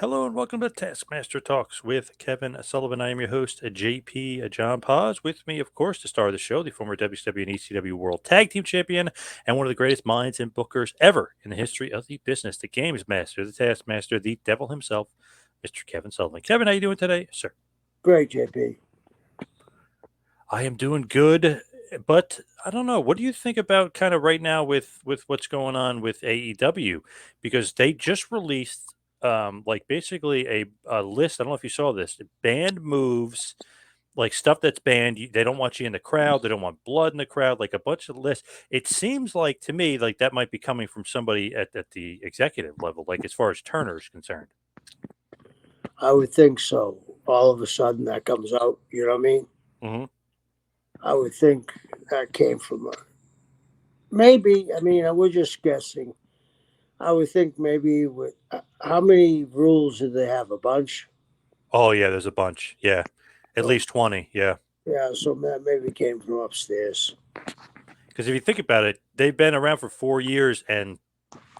Hello and welcome to Taskmaster Talks with Kevin Sullivan. I am your host, JP John Poz. With me, of course, the star of the show, the former WCW and ECW World Tag Team Champion and one of the greatest minds and bookers ever in the history of the business, the Games Master, the Taskmaster, the Devil himself, Mr. Kevin Sullivan. Kevin, how you doing today, sir? Great, JP. I am doing good, but I don't know. What do you think about kind of right now with what's going on with AEW? Because they just released like basically a list. I don't know if you saw this. Banned moves, like stuff that's banned. They don't want you in the crowd. They don't want blood in the crowd. Like a bunch of lists. It seems like to me like that might be coming from somebody at the executive level, like as far as Turner is concerned. I would think so. All of a sudden, that comes out. You know what I mean? Hmm. I would think that came from maybe. I mean, we're just guessing. I would think maybe with how many rules do they have? A bunch. Oh yeah, there's a bunch. Yeah, at So least 20. Yeah. yeah, so that maybe came from upstairs. Because if you think about it, they've been around for 4 years, and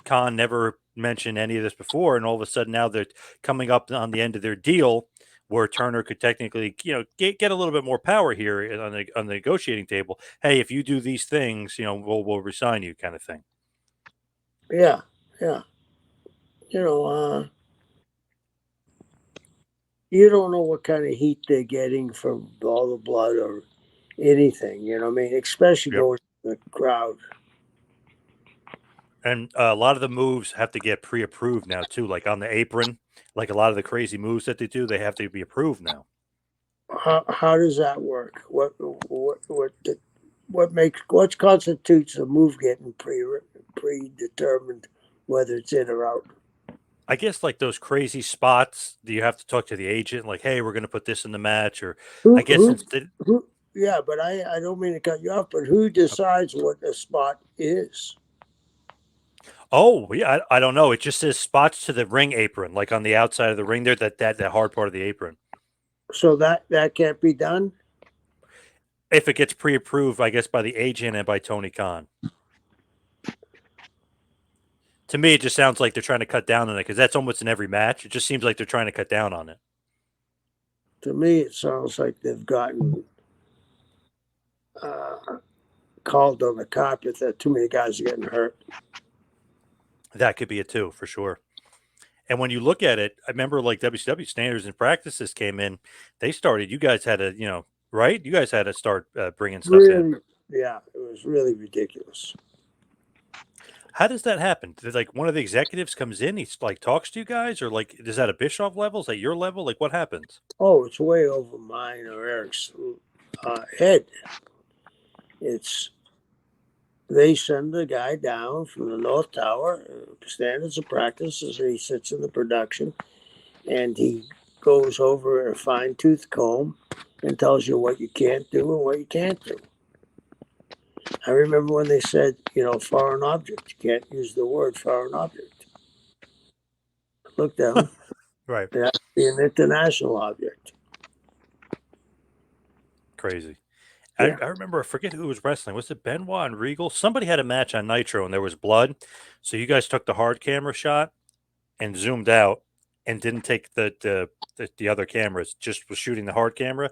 Khan never mentioned any of this before, and all of a sudden now they're coming up on the end of their deal, where Turner could technically, get a little bit more power here on the negotiating table. Hey, if you do these things, we'll resign you, kind of thing. Yeah, yeah. You know, you don't know what kind of heat they're getting from all the blood or anything. You know what I mean? Especially Yep. going to the crowd. And a lot of the moves have to get pre-approved now too, like on the apron. Like a lot of the crazy moves that they do, they have to be approved now. How does that work? What constitutes a move getting predetermined whether it's in or out? I guess like those crazy spots, do you have to talk to the agent? Like, hey, we're going to put this in the match, or I Who guess who since they, who? Yeah, but I don't mean to cut you off. But who decides what the spot is? oh yeah, I don't know. It just says spots to the ring apron, like on the outside of the ring there. That hard part of the apron. So that can't be done. If it gets pre-approved, I guess by the agent and by Tony Khan. To me, it just sounds like they're trying to cut down on it because that's almost in every match. It just seems like they're trying to cut down on it. To me, it sounds like they've gotten uh, called on the carpet that too many guys are getting hurt. That could be it too, for sure. And when you look at it, I remember like WCW standards and practices came in. They started. You guys had to, right? You guys had to start bringing stuff in. Really, yeah, it was really ridiculous. How does that happen? Did, like one of the executives comes in, he's like talks to you guys, or like is that a Bischoff level? Is that your level? Like what happens? Oh, it's way over mine or Eric's head. It's they send the guy down from the North Tower, standards of practice, as he sits in the production, and he goes over a fine tooth comb and tells you what you can't do and what you can't do. I remember when they said, foreign object. You can't use the word foreign object. Look down. Right. It has to be an international object. Crazy. I, Yeah. I remember, I forget who was wrestling. Was it Benoit and Regal? Somebody had a match on Nitro and there was blood. So you guys took the hard camera shot and zoomed out and didn't take the other cameras, just was shooting the hard camera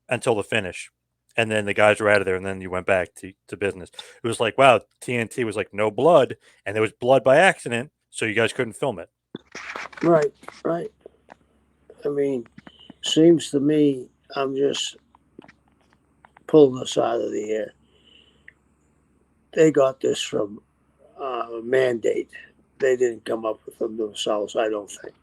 until the finish. And then the guys were out of there and then you went back to business. It was like, wow, TNT was like, no blood. And there was blood by accident. So you guys couldn't film it. Right. Right. I mean, seems to me I'm just pulling this out of the air. They got this from mandate. They didn't come up with them themselves, I don't think.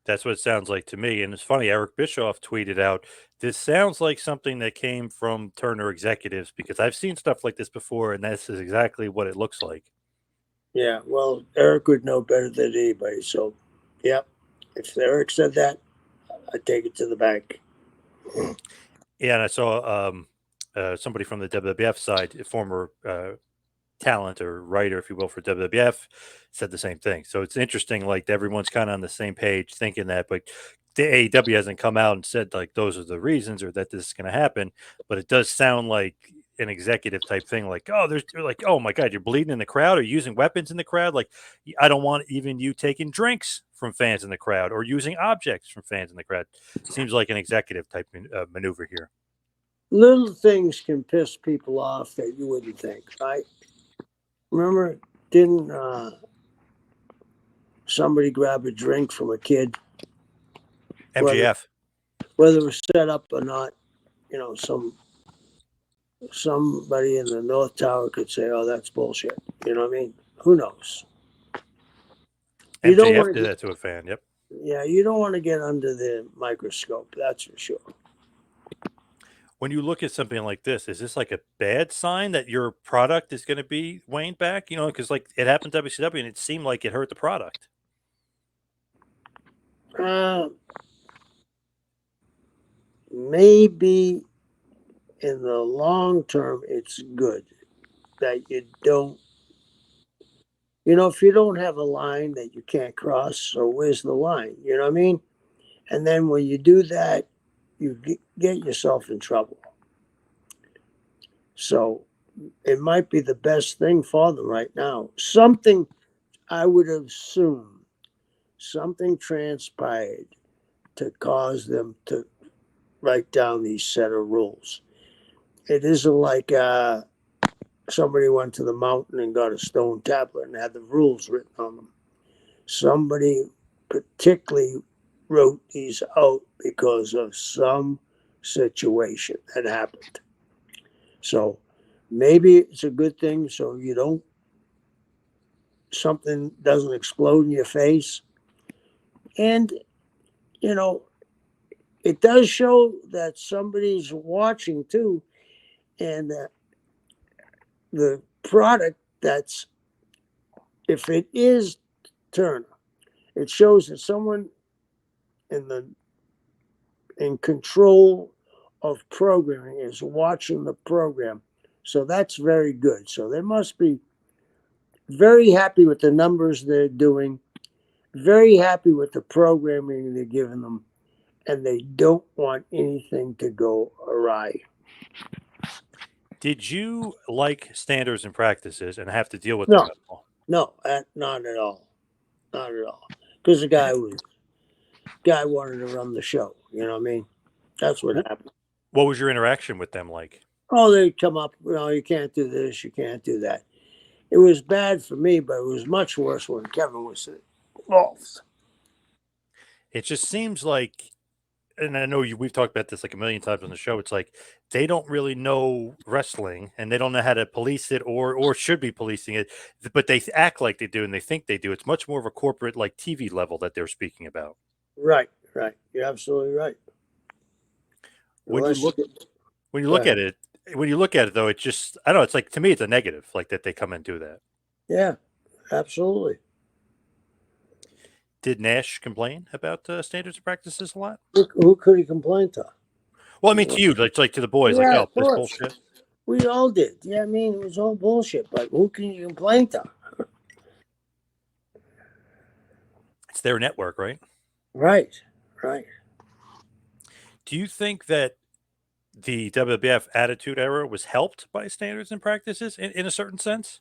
That's what it sounds like to me. And it's funny, Eric Bischoff tweeted out, this sounds like something that came from Turner executives because I've seen stuff like this before, and this is exactly what it looks like. Yeah, well, Eric would know better than anybody. So, yeah, if Eric said that, I take it to the bank. Yeah, and I saw somebody from the WWF side, a former talent or writer, if you will, for WWF, said the same thing. So it's interesting, like everyone's kind of on the same page thinking that, but the AEW hasn't come out and said like those are the reasons or that this is going to happen. But it does sound like an executive type thing, like, oh, they're like, oh my god, you're bleeding in the crowd or using weapons in the crowd. Like, I don't want even you taking drinks from fans in the crowd or using objects from fans in the crowd. Seems like an executive type maneuver here. Little things can piss people off that you wouldn't think, right? Remember, didn't somebody grab a drink from a kid, MJF. whether it was set up or not? You know, somebody in the North Tower could say, "Oh, that's bullshit." You know what I mean? Who knows? You don't MJF want to did get, that to a fan. Yep. yeah, you don't want to get under the microscope. That's for sure. When you look at something like this, is this like a bad sign that your product is going to be waned back? You know, because like it happened to WCW and it seemed like it hurt the product. Maybe in the long term, it's good that you don't. You know, if you don't have a line that you can't cross, so where's the line? You know what I mean? And then when you do that, you get yourself in trouble. So it might be the best thing for them right now. Something I would assume, something transpired to cause them to write down these set of rules. It isn't like somebody went to the mountain and got a stone tablet and had the rules written on them. Somebody particularly wrote these out because of some situation that happened. So maybe it's a good thing so you don't, something doesn't explode in your face. And, you know, it does show that somebody's watching too. And the product that's, if it is Turner, it shows that someone in control of programming is watching the program. So that's very good. So they must be very happy with the numbers they're doing, very happy with the programming they're giving them, and they don't want anything to go awry. Did you like standards and practices and have to deal with them No, at all? no, not at all, not at all. Because the guy wanted to run the show. You know what I mean? That's what happened. What was your interaction with them like? Oh, they'd come up. You can't do this, you can't do that. It was bad for me, but it was much worse when Kevin was involved. It just seems like, and I know we've talked about this like a million times on the show. It's like they don't really know wrestling and they don't know how to police it or should be policing it, but they act like they do and they think they do. It's much more of a corporate like TV level that they're speaking about. Right, right. You're absolutely right. When you Unless look you, when you go look ahead. at it, when you look at it though, it's just I don't know. It's like to me, it's a negative, like that they come and do that. Yeah, absolutely. Did Nash complain about standards and practices a lot? Who could he complain to? Well, I mean to you, like to the boys, like Yeah, oh, of this course. bullshit. We all did. Yeah, I mean, it was all bullshit, but who can you complain to? It's their network, right? Right, right. Do you think that the WWF Attitude Era was helped by standards and practices in a certain sense?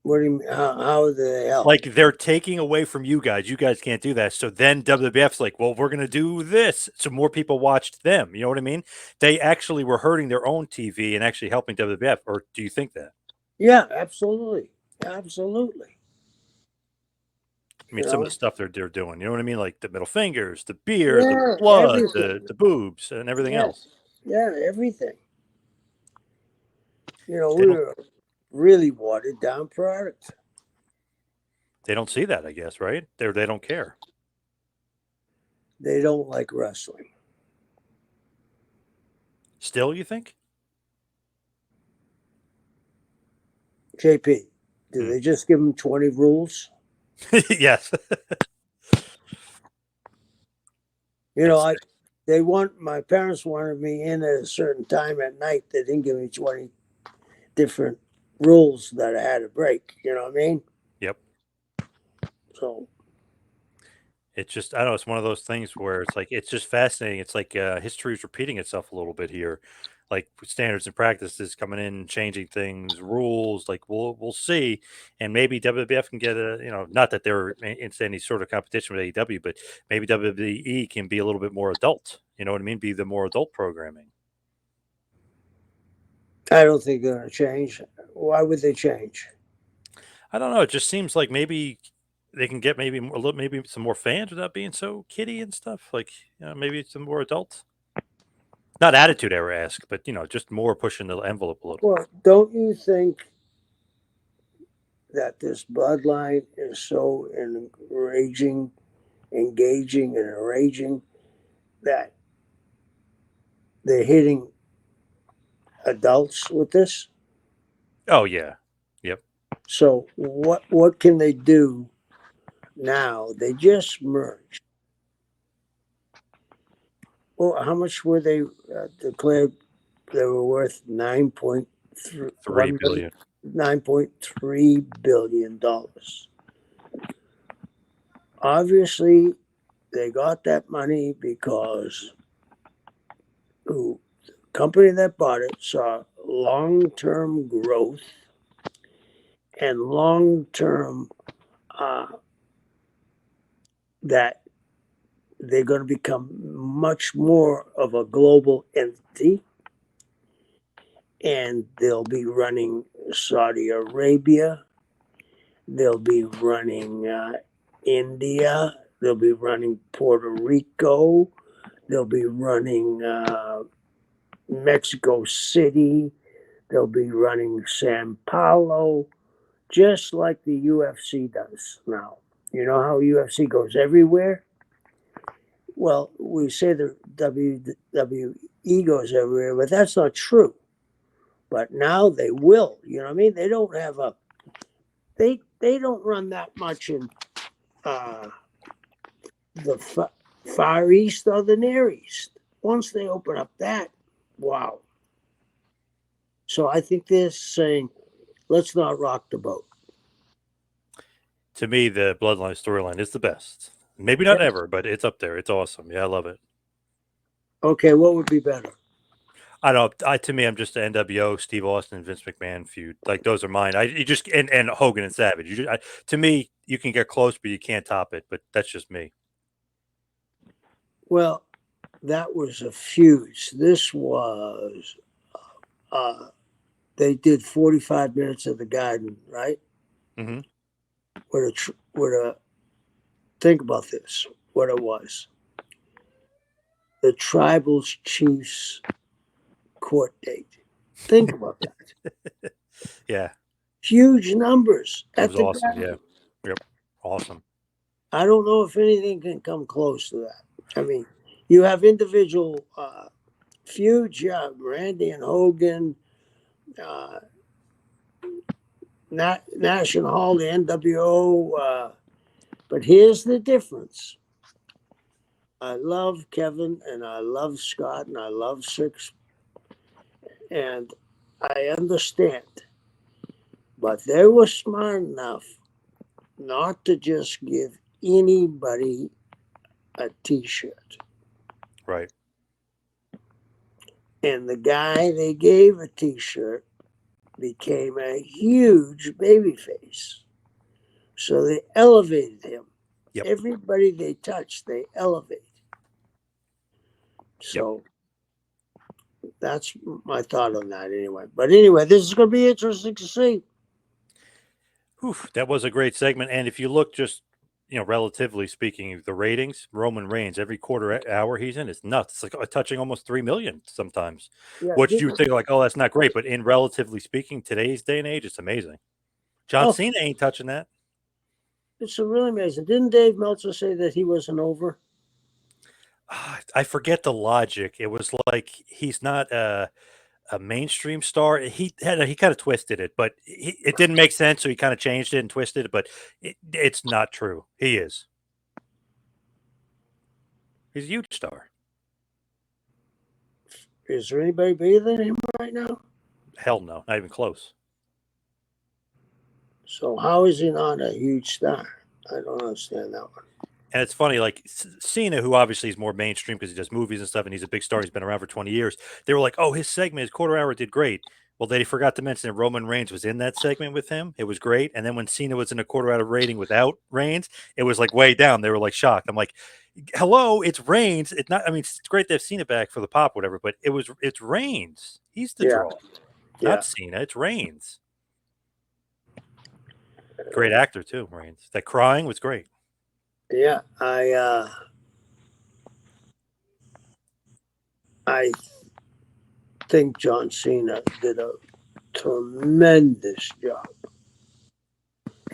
What do you mean? How do they help? Like they're taking away from you guys. You guys can't do that. So then WWF's like, well, we're going to do this. So more people watched them. You know what I mean? They actually were hurting their own TV and actually helping WWF. Or do you think that? Yeah, absolutely. Absolutely. I mean, You some of the know? stuff they're doing. You know what I mean? Like the middle fingers, the beer, the Yeah, blood, everything. the boobs, and everything Yeah, else. yeah, everything. You know, They we don't. were really watered down product. They don't see that. I guess right. They don't care. They don't like wrestling. Still, you think? JP, do Hmm. they just give them 20 rules? Yes. You know, That's my parents wanted me in at a certain time at night. They didn't give me 20 different rules that I had to break. You know what I mean? yep. So, It's just I don't know. It's one of those things where it's like it's just fascinating. It's like history is repeating itself a little bit here. like standards and practices coming in, changing things, rules. Like we'll see, and maybe WWF can get a not that they're in any sort of competition with AEW, but maybe WWE can be a little bit more adult. You know what I mean? Be the more adult programming. I don't think they're going to change. Why would they change? I don't know. It just seems like maybe they can get maybe a little, maybe some more fans without being so kiddie and stuff. Like maybe some more adult. Not attitude era esque, but just more pushing the envelope a little. Well, don't you think that this bloodline is so engaging, and enraging that they're hitting adults with this? Oh yeah, yep. So what can they do now? They just merged. Well, how much were they declared they were worth? 3 billion. $9.3 billion. Obviously, they got that money because the company that bought it saw long-term growth and long-term that they're going to become much more of a global entity, and they'll be running Saudi Arabia, they'll be running India, they'll be running Puerto Rico, they'll be running Mexico City, they'll be running Sao Paulo, just like the UFC does now. You know how UFC goes everywhere? Well, we say the WWE goes everywhere, but that's not true. But now they will. You know what I mean? They don't have a they don't run that much in the Far East or the Near East. Once they open up that, wow. So I think they're saying, let's not rock the boat. To me, the Bloodline storyline is the best. Maybe not ever, but it's up there. It's awesome. Yeah, I love it. Okay, what would be better? I don't. To me, I'm just the NWO, Steve Austin, Vince McMahon feud. Like those are mine. You just and Hogan and Savage. To me, you can get close, but you can't top it. But that's just me. Well, that was a fuse. This was they did 45 minutes of the Garden, right? Mm-hmm. With a think about this. What it was, the tribal chiefs court date. Think about that. Yeah, Huge numbers it at was the awesome. Garden. Yeah, yep, awesome. I don't know if anything can come close to that. I mean, you have individual feuds, yeah, Randy and Hogan, uh, National Hall, the NWO. But here's the difference. I love Kevin and I love Scott and I love Six, and I understand. But they were smart enough not to just give anybody a T-shirt. Right. And the guy they gave a T-shirt became a huge babyface. So they elevated him. Yep. Everybody they touched, they elevate. Yep. So that's my thought on that anyway. But anyway, this is going to be interesting to see. Whew, that was a great segment. And if you look just, relatively speaking, the ratings, Roman Reigns, every quarter hour he's in, it's nuts. It's like touching almost 3 million sometimes, Yeah, which you think like, oh, that's not great. But in relatively speaking, today's day and age, it's amazing. John Cena ain't touching that. It's really amazing. Didn't Dave Meltzer say that he wasn't over? I forget the logic. It was like he's not a mainstream star. He kind of twisted it, but it didn't make sense, so he kind of changed it and twisted it. But it's not true. He is. He's a huge star. Is there anybody bigger than him right now? Hell no, not even close. So how is he not a huge star? I don't understand that one. And it's funny, like Cena, who obviously is more mainstream because he does movies and stuff, and he's a big star. He's been around for 20 years. They were like, "Oh, his segment, his quarter hour, did great." Well, they forgot to mention that Roman Reigns was in that segment with him. It was great. And then when Cena was in a quarter hour rating without Reigns, it was like way down. They were like shocked. I'm like, "Hello, it's Reigns. It's not. I mean, it's great to have Cena back for the pop, whatever. But it's Reigns. He's the Yeah, draw, yeah, not Cena. It's Reigns. Great actor too, Reigns. That crying was great. yeah. I think John Cena did a tremendous job.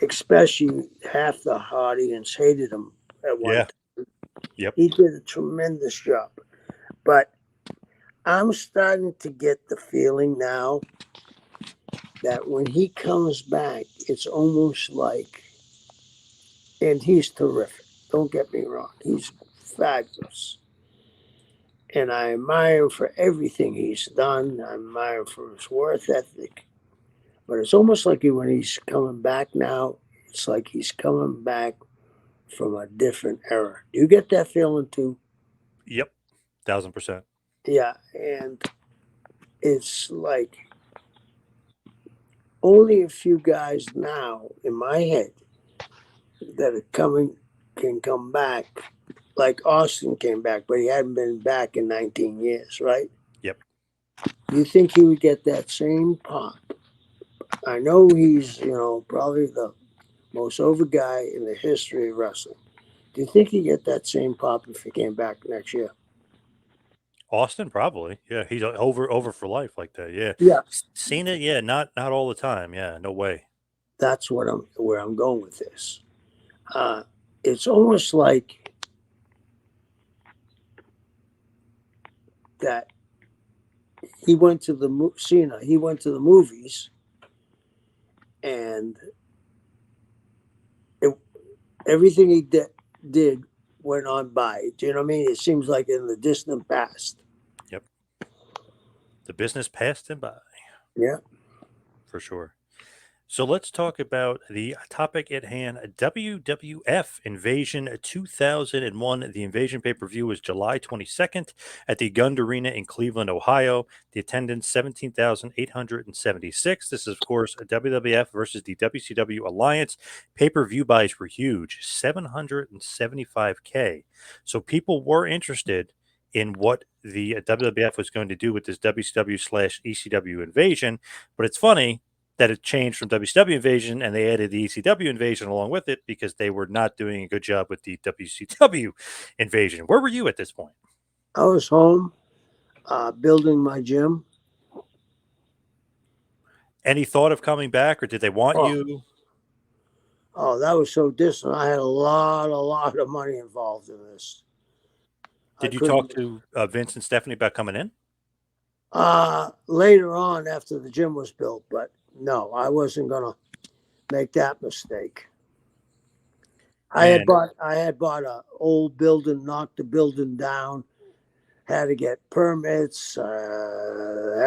Especially half the audience hated him at one Yeah. time. Yep. He did a tremendous job. But I'm starting to get the feeling now that when he comes back, it's almost like, and he's terrific. Don't get me wrong. He's fabulous. And I admire him for everything he's done. I admire him for his work ethic. But it's almost like when he's coming back now, it's like he's coming back from a different era. Do you get that feeling too? Yep. 1000%. Yeah. And it's like only a few guys now in my head that are coming can come back. Like Austin came back, but he hadn't been back in 19 years, right? Yep. You think he would get that same pop? I know he's, probably the most over guy in the history of wrestling. Do you think he'd get that same pop if he came back next year? Austin probably. Yeah, he's over for life like that. Yeah. Yeah, Cena, yeah, not all the time. Yeah, no way. that's where I'm going with this. It's almost like that he went to the Cena. He went to the movies, and it, everything he did went on by. Do you know what I mean? It seems like in the distant past. Yep. The business passed him by Yeah. for sure. So let's talk about the topic at hand, WWF Invasion 2001. The Invasion pay-per-view was July 22nd at the Gund Arena in Cleveland, Ohio. The attendance 17,876. This is, of course, a WWF versus the WCW Alliance. Pay-per-view buys were huge, 775K. So people were interested in what the WWF was going to do with this WCW/ECW invasion. But it's funny that it changed from WCW Invasion and they added the ECW Invasion along with it because they were not doing a good job with the WCW Invasion. Where were you at this point? I was home building my gym. Any thought of coming back or did they want Oh, you? oh, that was so distant. I had a lot of money involved in this. I Did you talk couldn't. to Vince and Stephanie about coming in? Later on, after the gym was built, but no, I wasn't gonna make that mistake. And I had bought a old building, knocked the building down, had to get permits, had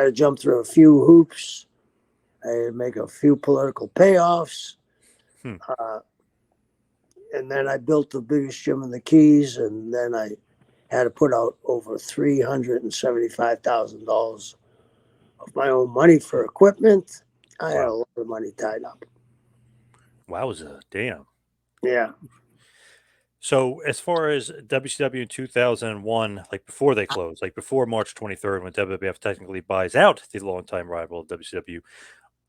to jump through a few hoops, I had to make a few political payoffs. hmm, Uh, and then I built the biggest gym in the Keys, and then I had to put out over $375,000 of my own money for equipment. I had a wow. lot of money tied up. Wowza. Damn. Yeah. So as far as WCW in 2001, like before they closed, like before March 23rd, when WWF technically buys out the longtime rival of WCW,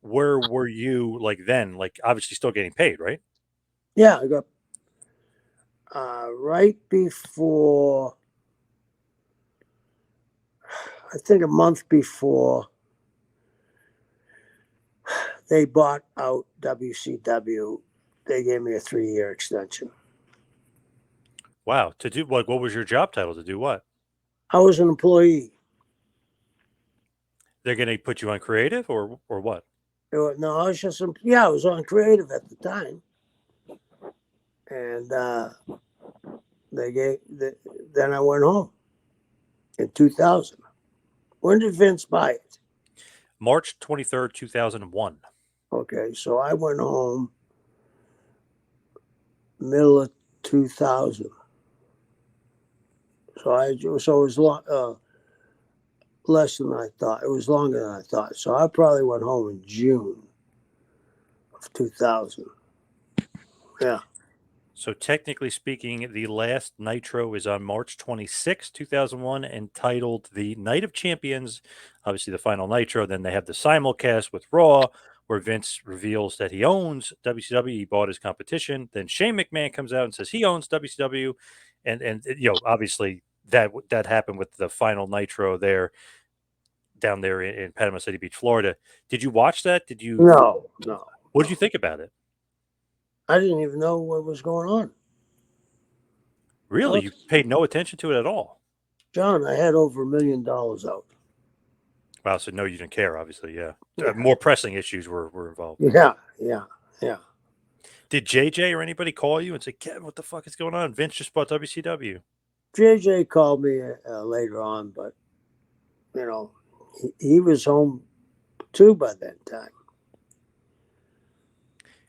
where were you like then? Like obviously still getting paid, right? Yeah, I got right before, I think a month before they bought out WCW, they gave me a 3-year extension. Wow. To do what was your job title? To do what? I was an employee. They're going to put you on creative or what? No, I was just, I was on creative at the time. And then I went home in 2000. When did Vince buy it? March 23rd, 2001. Okay, so I went home middle of 2000. So it was less than I thought. It was longer than I thought. So I probably went home in June of 2000. Yeah. So technically speaking, the last Nitro is on March 26, 2001, entitled The Night of Champions. Obviously, the final Nitro. Then they have the simulcast with Raw, where Vince reveals that he owns WCW. He bought his competition. Then Shane McMahon comes out and says he owns WCW, and obviously that happened with the final Nitro there down there in Panama City Beach, Florida. Did you watch that? Did you? No, no. What did you think about it? I didn't even know what was going on. Really, you paid no attention to it at all? John, I had over $1 million out. Wow, so no, you didn't care, obviously, yeah. More pressing issues were involved. Yeah. Did JJ or anybody call you and say, Kevin, what the fuck is going on? Vince just bought WCW. JJ called me later on, but, he was home too by that time.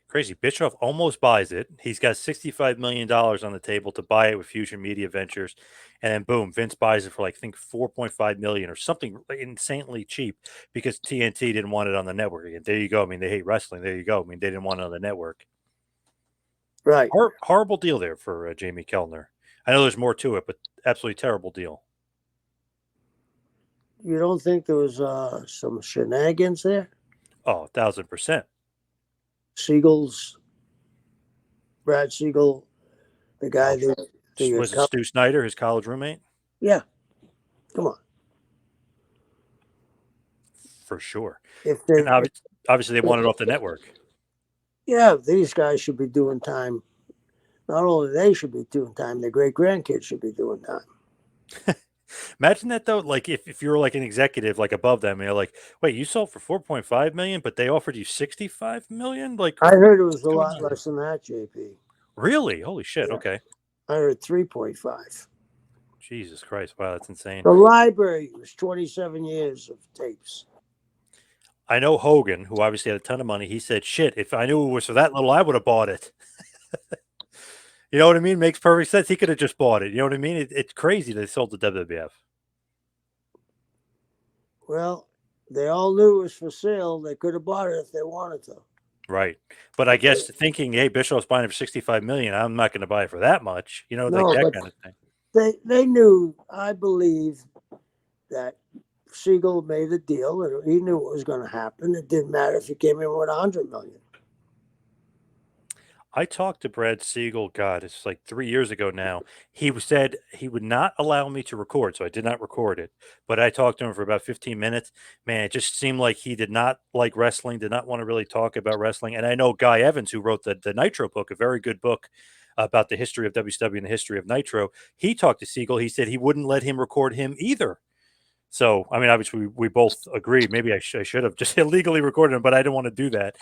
Crazy. Bischoff almost buys it. He's got $65 million on the table to buy it with Fusion Media Ventures. And then boom, Vince buys it for like, I think 4.5 million or something insanely cheap because TNT didn't want it on the network again. There you go. I mean, they hate wrestling. There you go. I mean, they didn't want it on the network. Right. Horrible deal there for Jamie Kellner. I know there's more to it, but absolutely terrible deal. You don't think there was some shenanigans there? Oh, 1,000%. Brad Siegel, the guy that was it Stu Snyder, his college roommate? Yeah. Come on. For sure. And obviously they want it off the network. Yeah, these guys should be doing time. Not only they should be doing time, their great grandkids should be doing time. Imagine that though, like if you're like an executive like above them, and you're like, wait, you sold for 4.5 million, but they offered you 65 million? Like I heard it was a lot less than that, JP. Really? Holy shit. Yeah. Okay. I heard 3.5. Jesus Christ. Wow, that's insane. The library was 27 years of tapes. I know Hogan, who obviously had a ton of money, he said, shit, if I knew it was for that little, I would have bought it. You know what I mean? Makes perfect sense. He could have just bought it. You know what I mean? It's crazy they sold the WWF. Well, they all knew it was for sale. They could have bought it if they wanted to. Right. But I guess thinking, hey, Bischoff's buying it for 65 million, I'm not going to buy it for that much. You know, like that kind of thing. They knew, I believe, that Siegel made a deal and he knew what was going to happen. It didn't matter if he came in with 100 million. I talked to Brad Siegel, God, it's like 3 years ago now. He said he would not allow me to record, so I did not record it. But I talked to him for about 15 minutes. Man, it just seemed like he did not like wrestling, did not want to really talk about wrestling. And I know Guy Evans, who wrote the Nitro book, a very good book about the history of WCW and the history of Nitro. He talked to Siegel. He said he wouldn't let him record him either. So, I mean, obviously, we both agreed. Maybe I should have just illegally recorded him, but I didn't want to do that.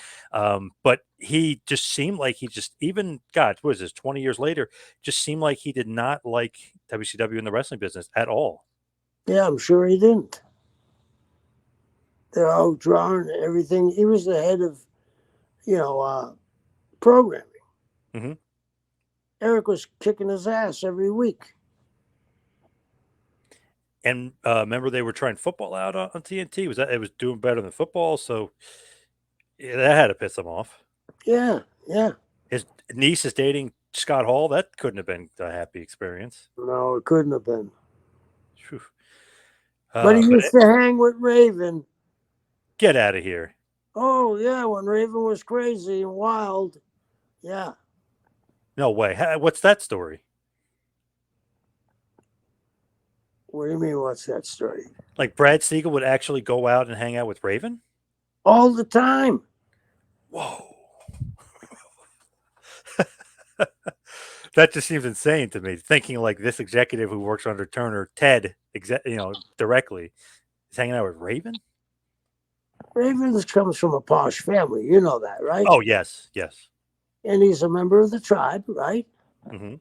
But he just seemed like even, God, what is this, 20 years later, just seemed like he did not like WCW in the wrestling business at all. Yeah, I'm sure he didn't. They're all drawing everything. He was the head of, programming. Mm-hmm. Eric was kicking his ass every week. And remember, they were trying football out on TNT. It was doing better than football, so that had to piss him off. Yeah. His niece is dating Scott Hall. That couldn't have been a happy experience. No, it couldn't have been. But he used to hang with Raven. Get out of here. Oh, yeah, when Raven was crazy and wild. Yeah. No way. What's that story? What do you mean, what's that story? Like Brad Siegel would actually go out and hang out with Raven? All the time. Whoa. That just seems insane to me. Thinking like this executive who works under Turner, Ted, directly, is hanging out with Raven? Raven comes from a posh family. You know that, right? Oh, yes. And he's a member of the tribe, right? Mm-hmm.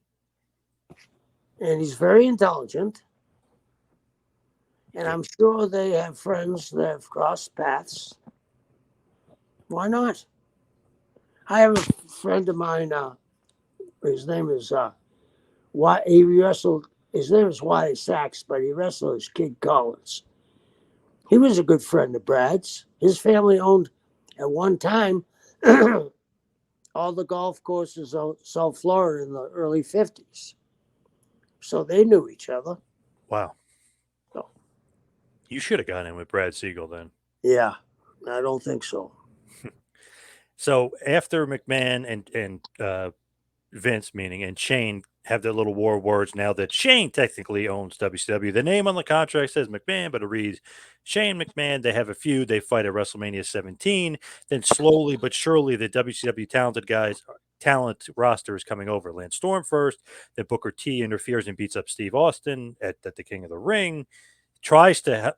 And he's very intelligent. And I'm sure they have friends that have crossed paths. Why not? I have a friend of mine. His name is why he wrestled. His name was Wyatt Sachs, but he wrestled as Kid Collins. He was a good friend of Brad's. His family owned, at one time, all the golf courses of South Florida in the early 50s. So they knew each other. Wow. So, You should have gone in with Brad Siegel then. yeah, I don't think so. So after McMahon and Vince, meaning, and Shane have their little war words now that Shane technically owns WCW. The name on the contract says McMahon, but it reads Shane McMahon. They have a feud. They fight at WrestleMania 17. Then slowly but surely, the WCW talent roster is coming over. Lance Storm first. Then Booker T interferes and beats up Steve Austin at the King of the Ring. Tries to,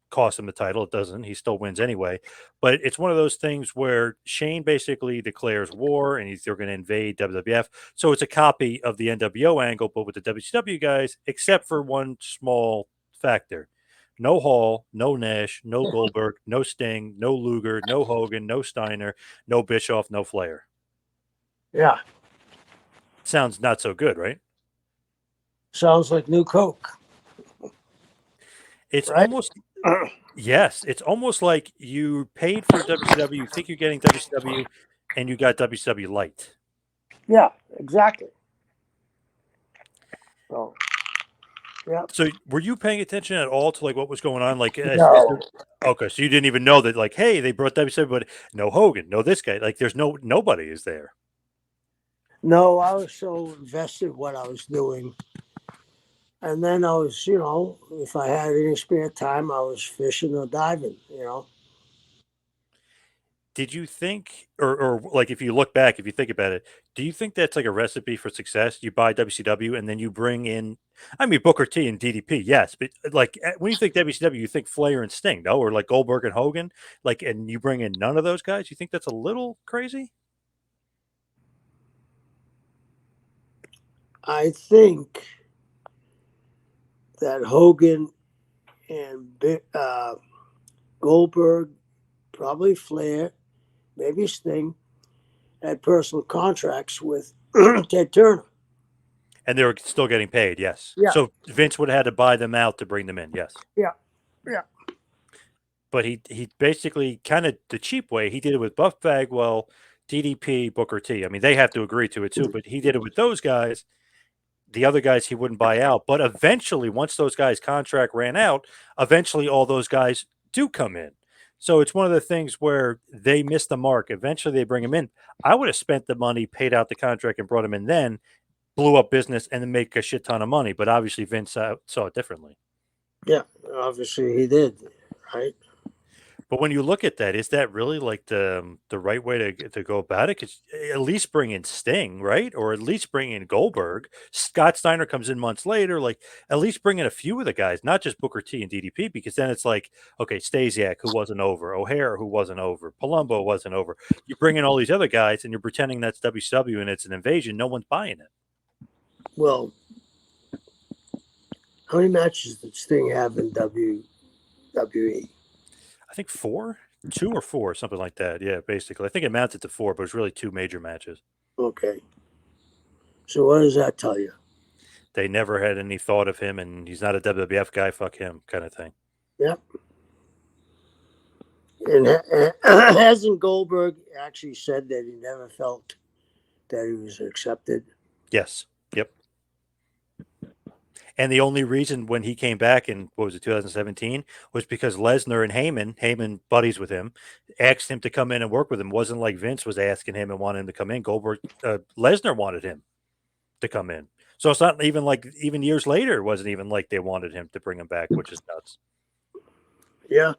cost him the title. It doesn't. He still wins anyway. But it's one of those things where Shane basically declares war and they're going to invade WWF. So it's a copy of the NWO angle, but with the WCW guys, except for one small factor. No Hall, no Nash, no Goldberg, no Sting, no Luger, no Hogan, no Steiner, no Bischoff, no Flair. Yeah. Sounds not so good, right? Sounds like New Coke. It's right? almost yes, it's almost like you paid for WCW, you think you're getting WCW, and you got WCW light. Yeah, exactly. So, yeah. So were you paying attention at all to like what was going on? Like, is there, No, okay, so you didn't even know that, like, hey, they brought WCW, but no Hogan, no this guy. Like, there's nobody is there. no, I was so invested in what I was doing. And then I was, if I had any spare time, I was fishing or diving. Did you think, or like, if you look back, if you think about it, do you think that's like a recipe for success? You buy WCW and then you bring in, I mean, Booker T and DDP, yes, but like when you think WCW, you think Flair and Sting, no, or like Goldberg and Hogan, like, and you bring in none of those guys. You think that's a little crazy? I think that Hogan and Goldberg, probably Flair, maybe Sting, had personal contracts with Ted Turner. And they were still getting paid, yes. Yeah, So Vince would have had to buy them out to bring them in, yes. yeah, yeah. But he basically kind of the cheap way. He did it with Buff Bagwell, DDP, Booker T. I mean, they have to agree to it too, but he did it with those guys. The other guys he wouldn't buy out. But eventually, once those guys' contract ran out, eventually all those guys do come in. So it's one of the things where they miss the mark. Eventually, they bring him in. I would have spent the money, paid out the contract, and brought him in then, blew up business, and then make a shit ton of money. But obviously, Vince saw it differently. Yeah, obviously he did, right? But when you look at that, is that really like the right way to go about it? Because at least bring in Sting, right? Or at least bring in Goldberg. Scott Steiner comes in months later. Like at least bring in a few of the guys, not just Booker T and DDP, because then it's like, okay, Stasiak, who wasn't over, O'Hare, who wasn't over, Palumbo wasn't over. You bring in all these other guys, and you're pretending that's WCW and it's an invasion. No one's buying it. Well, how many matches did Sting have in WWE? I think 4, 2 or 4, something like that. Yeah, basically, I think it amounted to 4, but it was really 2 major matches. Okay. So what does that tell you? They never had any thought of him, and he's not a WWF guy. Fuck him, kind of thing. Yep. And hasn't Goldberg actually said that he never felt that he was accepted? Yes. Yep. And the only reason when he came back in, what was it, 2017, was because Lesnar and Heyman buddies with him, asked him to come in and work with him. It wasn't like Vince was asking him and wanted him to come in. Lesnar wanted him to come in. So it's not even like, even years later, it wasn't even like they wanted him to bring him back, which is nuts. Yeah.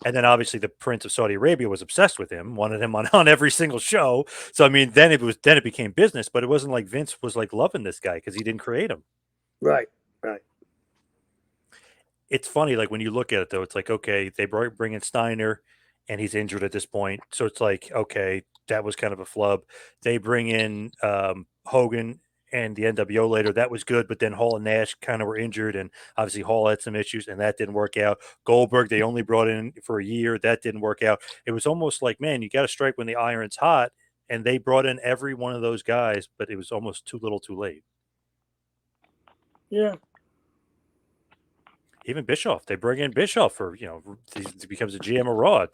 And then obviously the Prince of Saudi Arabia was obsessed with him, wanted him on every single show. So I mean, then it became business, but it wasn't like Vince was like loving this guy because he didn't create him. Right. Right. It's funny, like when you look at it though, it's like, okay, they bring in Steiner and he's injured at this point. So it's like, okay, that was kind of a flub. They bring in Hogan and the NWO later. That was good, but then Hall and Nash kind of were injured, and obviously Hall had some issues, and that didn't work out. Goldberg, they only brought in for a year. That didn't work out. It was almost like, man, you got to strike when the iron's hot, and they brought in every one of those guys, but it was almost too little too late. Yeah. Even Bischoff, they bring in Bischoff for he becomes a GM of Raw.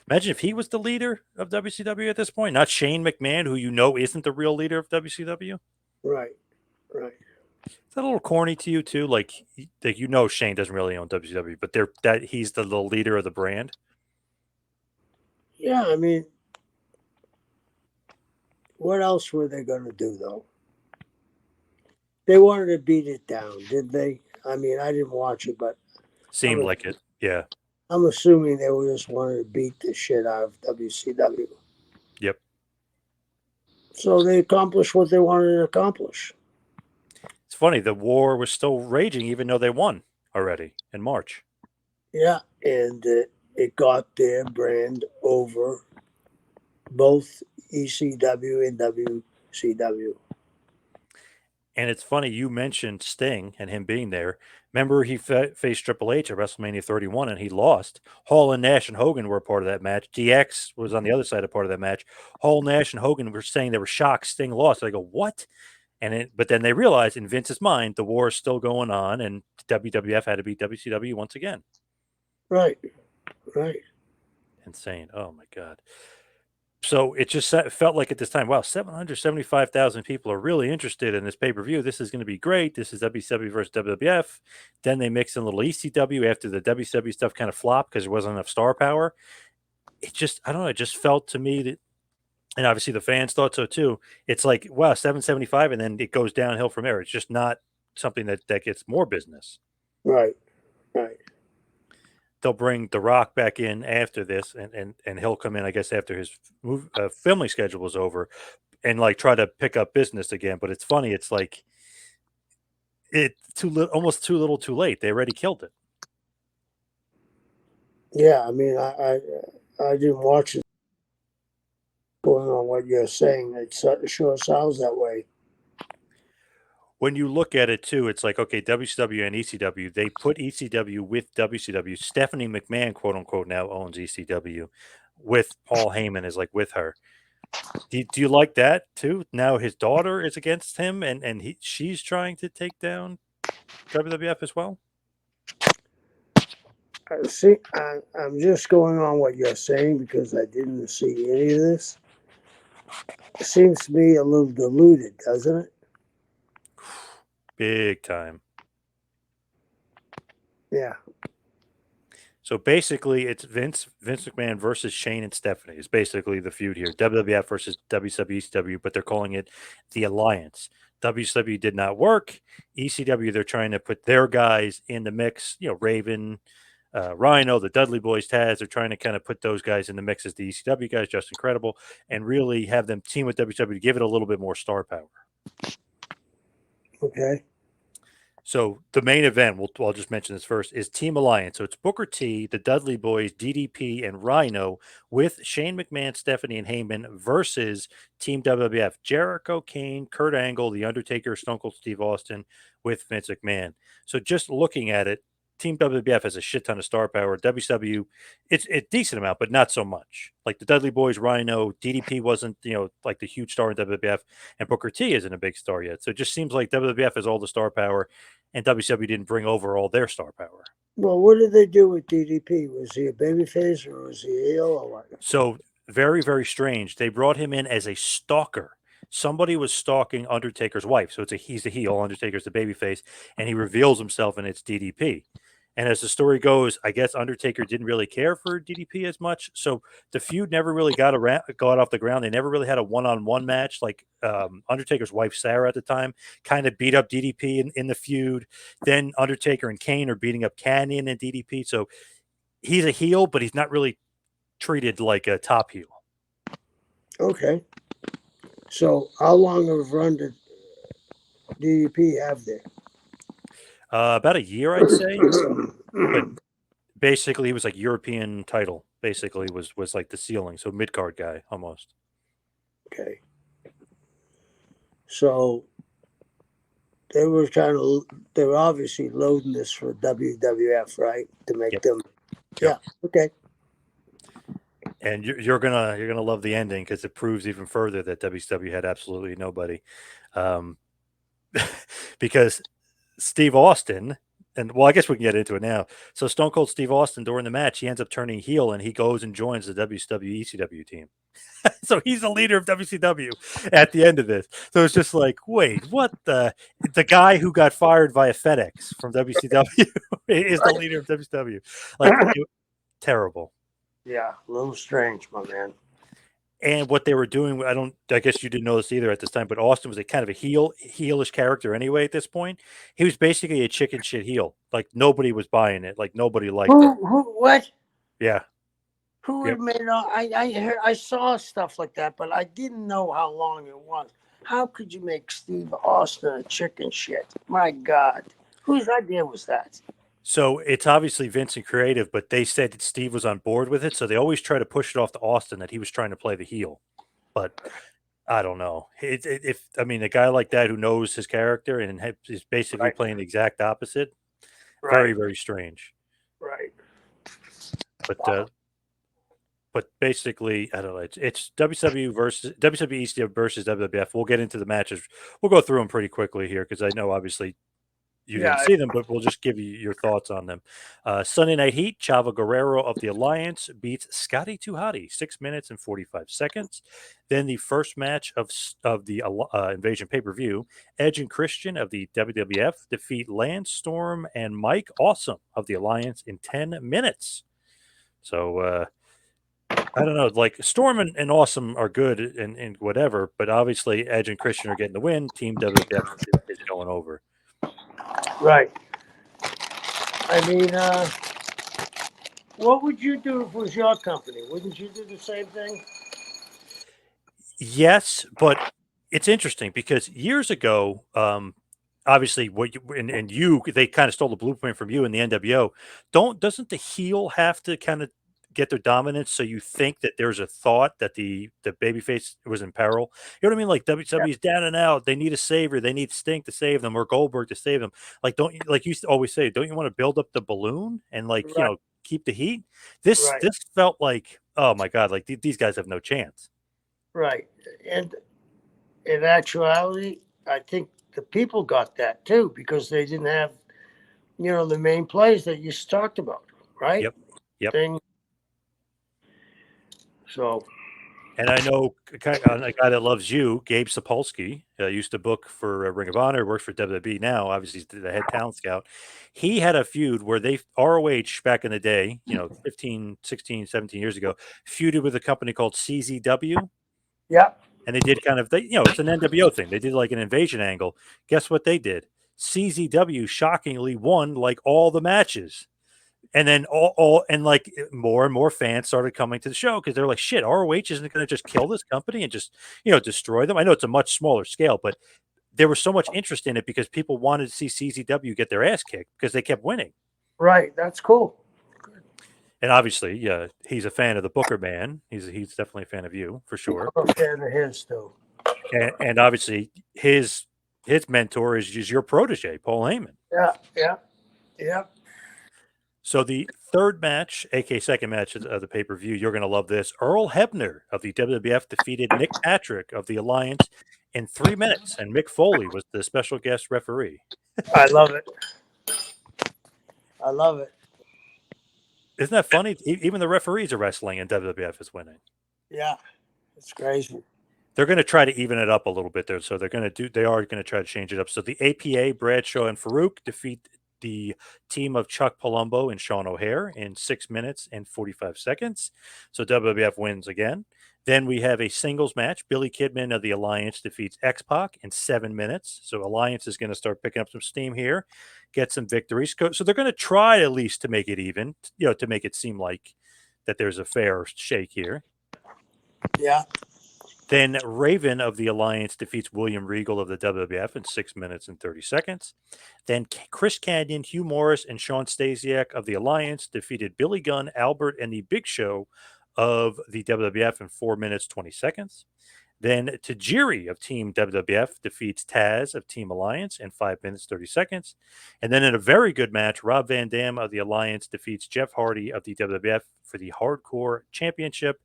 Imagine if he was the leader of WCW at this point, not Shane McMahon, who isn't the real leader of WCW. Right. Right. Is that a little corny to you too? Like Shane doesn't really own WCW, but he's the leader of the brand. Yeah. I mean, what else were they going to do though? They wanted to beat it down, did they? I mean, I didn't watch it, but Seemed I'm like it. Yeah. I'm assuming they were just wanted to beat the shit out of WCW. Yep. So they accomplished what they wanted to accomplish. It's funny. The war was still raging, even though they won already in March. Yeah, and it got their brand over both ECW and WCW. And it's funny you mentioned Sting and him being there. Remember, he faced Triple H at WrestleMania 31 and he lost. Hall and Nash and Hogan were a part of that match. DX was on the other side of part of that match. Hall, Nash, and Hogan were saying they were shocked Sting lost. I go, what? But then they realized in Vince's mind the war is still going on, and WWF had to beat WCW once again. Right, right. Insane. Oh my god. So it just felt like at this time, wow, 775,000 people are really interested in this pay per view. This is going to be great. This is WCW versus WWF. Then they mix in a little ECW after the WCW stuff kind of flopped because there wasn't enough star power. I don't know. It just felt to me that, and obviously the fans thought so too. It's like, wow, 775, and then it goes downhill from there. It's just not something that gets more business. Right, right. They'll bring The Rock back in after this, and he'll come in, I guess, after his filming schedule was over, and like try to pick up business again. But it's funny. It's like almost too little, too late. They already killed it. Yeah, I mean, I didn't watch it. Going on what you're saying, it sure sounds that way. When you look at it too, it's like, okay, WCW and ECW, they put ECW with WCW. Stephanie McMahon, quote unquote, now owns ECW with Paul Heyman is like with her. Do you like that too? Now his daughter is against him, and she's trying to take down WWF as well. See, I'm just going on what you're saying because I didn't see any of this. It seems to me a little diluted, doesn't it? Big time. Yeah. So basically, it's Vince McMahon versus Shane and Stephanie. Is basically the feud here. WWF versus WCW, but they're calling it the Alliance. WCW did not work. ECW, they're trying to put their guys in the mix. Raven, Rhino, the Dudley Boys, Taz. They're trying to kind of put those guys in the mix as the ECW guys, just incredible, and really have them team with WCW to give it a little bit more star power. Okay. So the main event, I'll just mention this first, is Team Alliance. So it's Booker T, the Dudley Boys, DDP, and Rhino with Shane McMahon, Stephanie, and Heyman versus Team WWF, Jericho, Kane, Kurt Angle, The Undertaker, Stone Cold Steve Austin with Vince McMahon. So just looking at it, Team WWF has a shit ton of star power. WCW, it's a decent amount, but not so much. Like the Dudley Boys, Rhino, DDP wasn't, like the huge star in WWF, and Booker T isn't a big star yet. So it just seems like WWF has all the star power, and WCW didn't bring over all their star power. Well, what did they do with DDP? Was he a babyface or was he a heel or what? So very, very strange. They brought him in as a stalker. Somebody was stalking Undertaker's wife. So he's a heel, Undertaker's the babyface, and he reveals himself and it's DDP. And as the story goes, I guess Undertaker didn't really care for DDP as much. So the feud never really got off the ground. They never really had a one-on-one match. Like Undertaker's wife, Sarah, at the time, kind of beat up DDP in the feud. Then Undertaker and Kane are beating up Canyon and DDP. So he's a heel, but he's not really treated like a top heel. Okay. So how long of a run did DDP have there? About a year, I'd say. But basically, he was like European title. Basically, was like the ceiling. So mid card guy almost. Okay. So they were obviously loading this for WWF, right? To make them. Yep. Yeah. Okay. And you're gonna love the ending because it proves even further that WCW had absolutely nobody, because Steve Austin, and well, I guess we can get into it now. So Stone Cold Steve Austin during the match, he ends up turning heel and he goes and joins the WCW ECW team. So he's the leader of WCW at the end of this. So it's just like, wait, what the guy who got fired via FedEx from WCW is the leader of WCW. Like terrible. Yeah, a little strange, my man. And what they were doing, I guess you didn't know this either at this time, but Austin was a kind of a heelish character anyway at this point. He was basically a chicken shit heel. Like nobody was buying it. Like nobody liked it. What? Yeah. Who would Yep. have made it? I heard, I saw stuff like that, but I didn't know how long it was. How could you make Steve Austin a chicken shit? My God, whose idea was that? So it's obviously Vince and creative, but they said that Steve was on board with it. So they always try to push it off to Austin that he was trying to play the heel. But I don't know. If I mean a guy like that who knows his character and is basically Right, playing the exact opposite, very right, very strange. right. But basically, I don't know. It's WCW versus WWE ECW versus WWF. We'll get into the matches. We'll go through them pretty quickly here because I know obviously you didn't Yeah, see them, but we'll just give you your thoughts on them. Sunday Night Heat, Chavo Guerrero of the Alliance beats Scotty 2 Hotty, 6 minutes and 45 seconds. Then the first match of the Invasion pay per view, Edge and Christian of the WWF defeat Lance Storm and Mike Awesome of the Alliance in 10 minutes. So, I don't know. Like Storm and Awesome are good and whatever, but obviously Edge and Christian are getting the win. Team WWF is going over. right. I mean, what would you do if it was your company? Wouldn't you do the same thing? Yes, but it's interesting because years ago, obviously, what you and you they kind of stole the blueprint from you in the NWO. Doesn't the heel have to kind of get their dominance so you think that there's a thought that the babyface was in peril? You know what I mean? Like Yeah, WWE's down and out. They need a savior. They need Sting to save them or Goldberg to save them. Like don't you like you always say, don't you want to build up the balloon and like right, keep the heat? This right, this felt like oh my god, like these guys have no chance. right. And in actuality, I think the people got that too because they didn't have, the main plays that you talked about, right? Yep. Yep. Thing. So, And I know a guy that loves you, Gabe Sapolsky, used to book for Ring of Honor, works for WWE now. Obviously, he's the head talent scout. He had a feud where they ROH back in the day, 15, 16, 17 years ago, feuded with a company called CZW. yeah, And they did kind of, it's an NWO thing. They did like an invasion angle. Guess what they did? CZW shockingly won like all the matches. And then all and like more and more fans started coming to the show because they're like, shit, ROH isn't going to just kill this company and just, destroy them. I know it's a much smaller scale, but there was so much interest in it because people wanted to see CZW get their ass kicked because they kept winning. right. That's cool. And obviously, yeah, he's a fan of the Booker man. He's definitely a fan of you for sure. I'm a fan of his too. And obviously his mentor is your protege, Paul Heyman. Yeah, yeah, yeah. So the third match, aka second match of the pay-per-view, you're going to love this. Earl Hebner of the WWF defeated Nick Patrick of the Alliance in 3 minutes, and Mick Foley was the special guest referee. I love it. I love it. Isn't that funny? Even the referees are wrestling, and WWF is winning. Yeah, it's crazy. They're going to try to even it up a little bit there, so they are going to try to change it up. So the APA, Bradshaw and Farouk defeat the team of Chuck Palumbo and Sean O'Hare in 6 minutes and 45 seconds. So WWF wins again. Then we have a singles match. Billy Kidman of the Alliance defeats X-Pac in 7 minutes. So Alliance is going to start picking up some steam here, get some victories. So they're going to try at least to make it even, to make it seem like that there's a fair shake here. Yeah. Then Raven of the Alliance defeats William Regal of the WWF in 6 minutes and 30 seconds. Then Chris Kanyon, Hugh Morris, and Sean Stasiak of the Alliance defeated Billy Gunn, Albert, and the Big Show of the WWF in 4 minutes, 20 seconds. Then Tajiri of Team WWF defeats Taz of Team Alliance in 5 minutes, 30 seconds. And then in a very good match, Rob Van Dam of the Alliance defeats Jeff Hardy of the WWF for the Hardcore Championship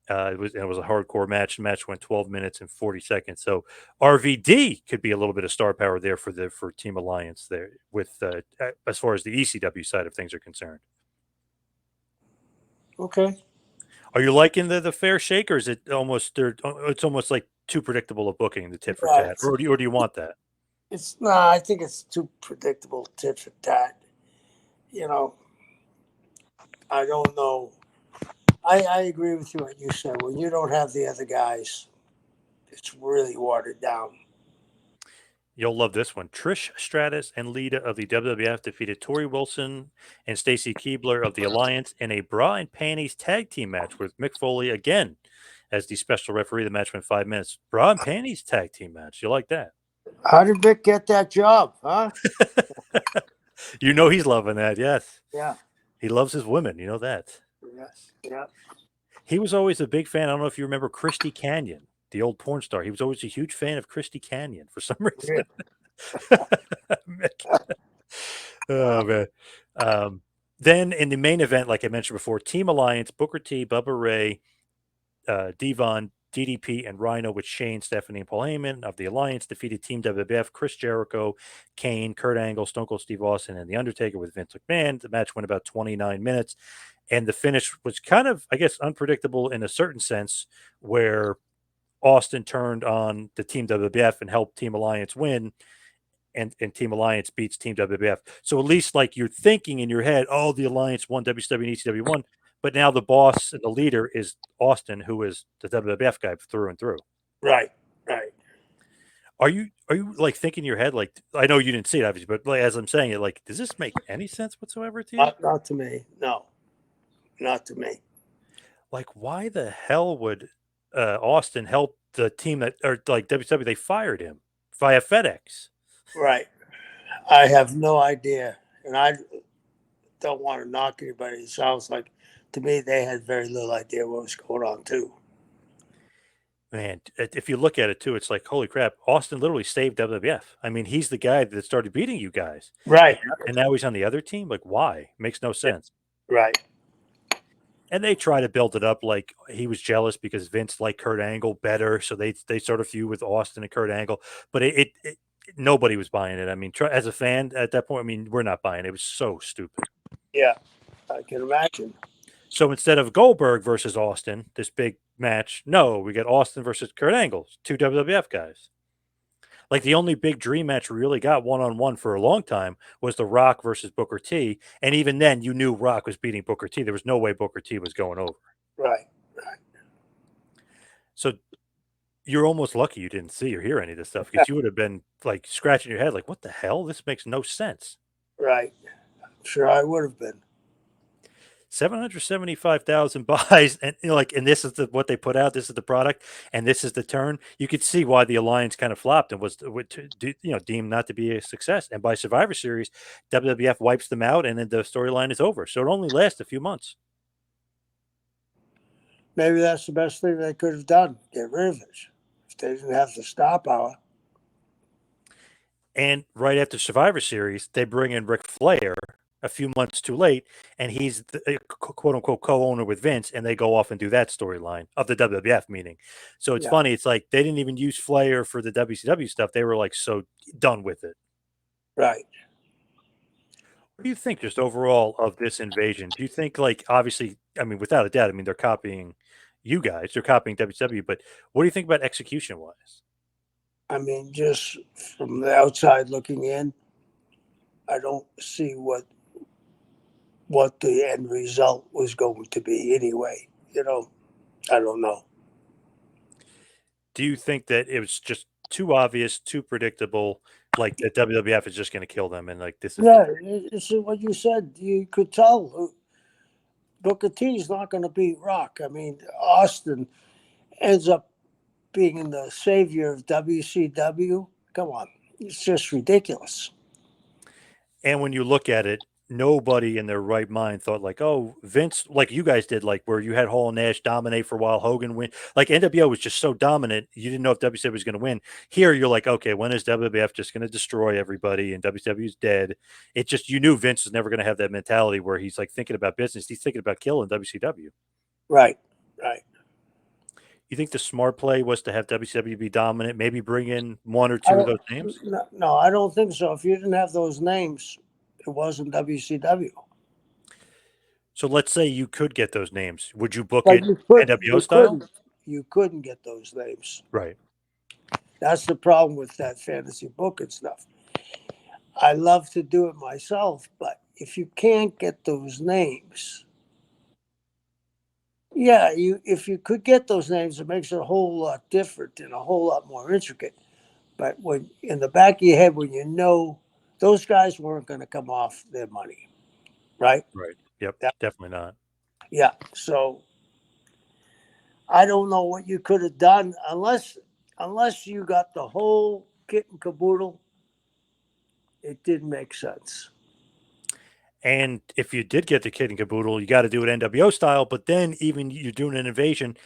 It was a hardcore match. The match went 12 minutes and 40 seconds. So RVD could be a little bit of star power there for Team Alliance there with as far as the ECW side of things are concerned. Okay. Are you liking the fair shake, or is it almost it's almost like too predictable a booking, the tit for Yeah, tat, or do you want that? it's nah. I think it's too predictable, tit for tat. You know, I don't know. I agree with you what you said. When you don't have the other guys, it's really watered down. You'll love this one. Trish Stratus and Lita of the WWF defeated Tori Wilson and Stacy Keibler of the Alliance in a bra and panties tag team match with Mick Foley again as the special referee. The match went 5 minutes. Bra and panties tag team match. You like that? How did Vic get that job? Huh? You know he's loving that. Yes, Yeah. he loves his women. You know that. Yeah. Yeah. He was always a big fan. I don't know if you remember Christy Canyon, the old porn star. He was always a huge fan of Christy Canyon for some reason. Mick. Oh man. Then in the main event, like I mentioned before, Team Alliance, Booker T, Bubba Ray, Devon, DDP, and Rhino with Shane, Stephanie, and Paul Heyman of the Alliance defeated Team WWF, Chris Jericho, Kane, Kurt Angle, Stone Cold Steve Austin, and The Undertaker with Vince McMahon. The match went about 29 minutes, and the finish was kind of, I guess, unpredictable in a certain sense, where Austin turned on the Team WWF and helped Team Alliance win, and Team Alliance beats Team WWF. So at least like you're thinking in your head, oh, the Alliance won, WCW and ECW won, but now the boss and the leader is Austin, who is the WWF guy through and through. Right. Right. Are you like thinking in your head, like, I know you didn't see it obviously, but like, as I'm saying it, like, does this make any sense whatsoever to you? Not to me. No. Not to me. Like, why the hell would Austin help the team that, or like WCW, they fired him via FedEx? Right. I have no idea, and I don't want to knock anybody. It sounds like to me they had very little idea what was going on too. Man, if you look at it too, it's like, holy crap, Austin literally saved WWF. I mean, he's the guy that started beating you guys. Right. And now he's on the other team? Like, why? Makes no sense. Right. And they try to build it up like he was jealous because Vince liked Kurt Angle better, so they sort of feud with Austin and Kurt Angle. But nobody was buying it. I mean, as a fan at that point, I mean, we're not buying it. It was so stupid. Yeah. I can imagine. So instead of Goldberg versus Austin, this big match, no, we get Austin versus Kurt Angle, two WWF guys. Like the only big dream match we really got one-on-one for a long time was The Rock versus Booker T. And even then, you knew Rock was beating Booker T. There was no way Booker T was going over. Right. Right. So you're almost lucky you didn't see or hear any of this stuff because you would have been like scratching your head, like, what the hell? This makes no sense. Right. I'm sure I would have been. 775,000 buys, and like, and this is what they put out. This is the product, and this is the turn. You could see why the alliance kind of flopped and was, deemed not to be a success. And by Survivor Series, WWF wipes them out, and then the storyline is over. So it only lasts a few months. Maybe that's the best thing they could have done. Get rid of it. If they didn't have the star power. And right after Survivor Series, they bring in Ric Flair a few months too late, and he's the quote unquote co-owner with Vince, and they go off and do that storyline of the WWF meeting. So it's funny. It's like they didn't even use Flair for the WCW stuff. They were like so done with it. Right. What do you think just overall of this invasion? Do you think, like, obviously, I mean, without a doubt, I mean, they're copying you guys, they're copying WCW, but what do you think about execution wise? I mean, just from the outside looking in, I don't see what the end result was going to be anyway. I don't know. Do you think that it was just too obvious, too predictable, like that WWF is just going to kill them, and like this is Yeah, it's what you said. You could tell Booker T is not going to beat Rock. I mean, Austin ends up being the savior of WCW. Come on, it's just ridiculous. And when you look at it, nobody in their right mind thought like, oh, Vince, like you guys did, like where you had Hall and Nash dominate for a while, Hogan win. Like NWO was just so dominant, you didn't know if WCW was going to win. Here, you're like, okay, when is WWF just going to destroy everybody and WCW is dead? It just, you knew Vince was never going to have that mentality where he's like thinking about business. He's thinking about killing WCW. Right, right. You think the smart play was to have WCW be dominant, maybe bring in one or I two of those don't, names? no, I don't think so. If you didn't have those names, it wasn't WCW. So let's say you could get those names. Would you book But it you couldn't, NWO style? you couldn't get those names. Right. That's the problem with that fantasy book and stuff. I love to do it myself, but if you can't get those names, yeah, you if you could get those names, it makes it a whole lot different and a whole lot more intricate. But when in the back of your head, when you know those guys weren't going to come off their money, right? Right. Yep. That, Definitely not. yeah. So I don't know what you could have done unless you got the whole kit and caboodle. It didn't make sense. And if you did get the kid and caboodle, you got to do it NWO style. But then even you're doing an invasion,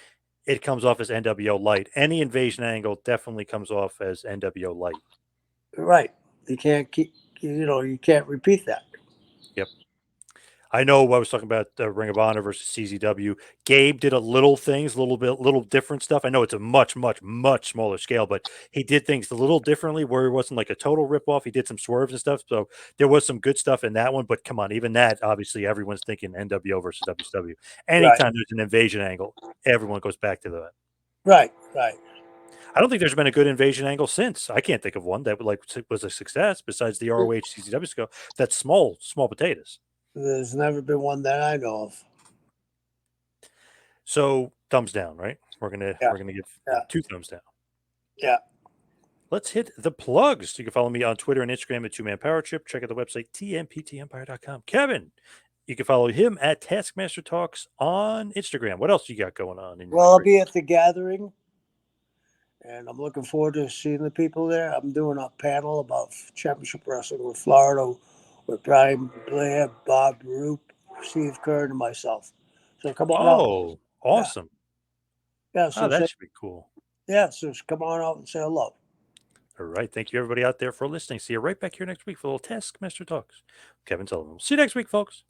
it comes off as NWO light. Any invasion angle definitely comes off as NWO light. Right. You can't keep. You can't repeat that. Yep. I know I was talking about Ring of Honor versus CZW. Gabe did a little things, little different stuff. I know it's a much, much, much smaller scale, but he did things a little differently where it wasn't like a total ripoff. He did some swerves and stuff. So there was some good stuff in that one. But come on, even that, obviously, everyone's thinking NWO versus WCW. Right. Anytime there's an invasion angle, everyone goes back to that. Right. Right. I don't think there's been a good invasion angle since. I can't think of one that was a success besides the ROH CZW scale. That's small potatoes. There's never been one that I know of. So thumbs down, right? Yeah. We're gonna give Yeah. two thumbs down. Yeah. Let's hit the plugs. You can follow me on Twitter and Instagram at Two Man Power Trip. Check out the website tmptempire.com. Kevin, you can follow him at Taskmaster Talks on Instagram. What else you got going on in your Well, life I'll right be at the gathering, and I'm looking forward to seeing the people there. I'm doing a panel about championship wrestling with Florida, with Brian Blair, Bob Roop, Steve Kern, and myself. So come now? on out. Oh, Yeah. awesome. Yeah. Oh, So that say, should be cool. yeah. So come on out and say hello. All right. Thank you, everybody out there, for listening. See you right back here next week for a little Taskmaster Talks. Kevin Sullivan. We'll see you next week, folks.